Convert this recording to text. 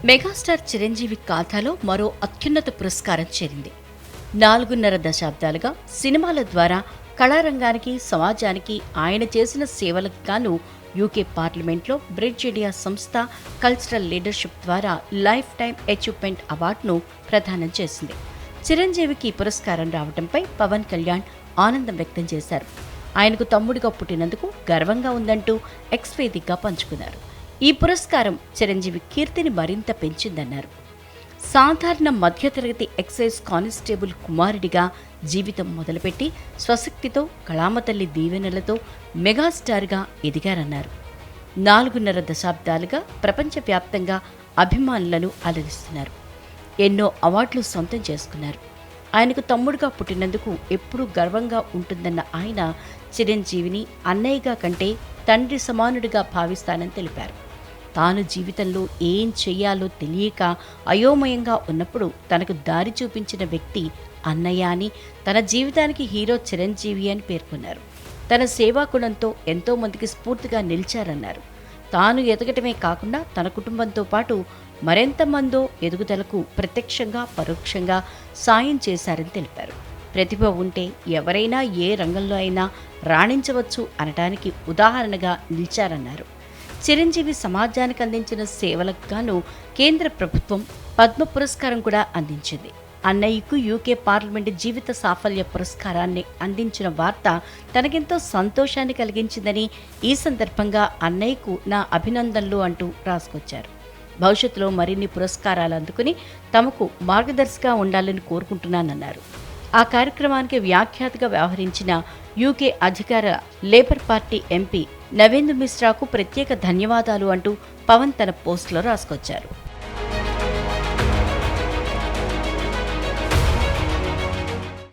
Megastar Chiranjeevi ఖాతాలో మరో అత్యున్నత పురస్కారం చేరింది. 4.5 దశాబ్దాలుగా సినిమాల ద్వారా కళారంగానికి, సమాజానికి ఆయన చేసిన సేవలకు గాను యూకే పార్లమెంట్లో బ్రిడ్జ్ ఇండియా సంస్థ కల్చరల్ లీడర్షిప్ ద్వారా లైఫ్ టైమ్ అచీవ్మెంట్ అవార్డును ప్రదానం చేసింది. చిరంజీవికి ఈ పురస్కారం రావడంపై పవన్ కళ్యాణ్ ఆనందం వ్యక్తం చేశారు. ఆయనకు తమ్ముడిగా పుట్టినందుకు గర్వంగా ఉందంటూ ఎక్స్ వేదికగా పంచుకున్నారు. ఈ పురస్కారం చిరంజీవి కీర్తిని మరింత పెంచిందన్నారు. సాధారణ మధ్యతరగతి ఎక్సైజ్ కానిస్టేబుల్ కుమారుడిగా జీవితం మొదలుపెట్టి స్వశక్తితో కళామతల్లి దీవెనలతో మెగాస్టార్గా ఎదిగారన్నారు. 4.5 దశాబ్దాలుగా ప్రపంచవ్యాప్తంగా అభిమానులను అలరిస్తున్నారు. ఎన్నో అవార్డులు సొంతం చేసుకున్నారు. ఆయనకు తమ్ముడుగా పుట్టినందుకు ఎప్పుడూ గర్వంగా ఉంటుందన్న ఆయన చిరంజీవిని అన్నయ్యగా కంటే తండ్రి సమానుడిగా భావిస్తానని తెలిపారు. తాను జీవితంలో ఏం చెయ్యాలో తెలియక అయోమయంగా ఉన్నప్పుడు తనకు దారి చూపించిన వ్యక్తి అన్నయ్య అని, తన జీవితానికి హీరో చిరంజీవి అని పేర్కొన్నారు. తన సేవాగుణంతో ఎంతోమందికి స్ఫూర్తిగా నిలిచారన్నారు. తాను ఎదగటమే కాకుండా తన కుటుంబంతో పాటు మరెంతమందో ఎదుగుదలకు ప్రత్యక్షంగా పరోక్షంగా సాయం చేశారని తెలిపారు. ప్రతిభ ఉంటే ఎవరైనా ఏ రంగంలో అయినా రాణించవచ్చు అనటానికి ఉదాహరణగా నిలిచారన్నారు. చిరంజీవి సమాజానికి అందించిన సేవలకు గాను కేంద్ర ప్రభుత్వం పద్మ పురస్కారం కూడా అందించింది. అన్నయ్యకు యూకే పార్లమెంటు జీవిత సాఫల్య పురస్కారాన్ని అందించిన వార్త తనకెంతో సంతోషాన్ని కలిగించిందని, ఈ సందర్భంగా అన్నయ్యకు నా అభినందనలు అంటూ రాసుకొచ్చారు. భవిష్యత్తులో మరిన్ని పురస్కారాలు అందుకుని తమకు మార్గదర్శిగా ఉండాలని కోరుకుంటున్నానన్నారు. ఆ కార్యక్రమానికి వ్యాఖ్యాతగా వ్యవహరించిన యూకే అధికార లేబర్ పార్టీ ఎంపీ నవేందు మిశ్రాకు ప్రత్యేక ధన్యవాదాలు అంటూ పవన్ తన పోస్టులో రాసుకొచ్చారు.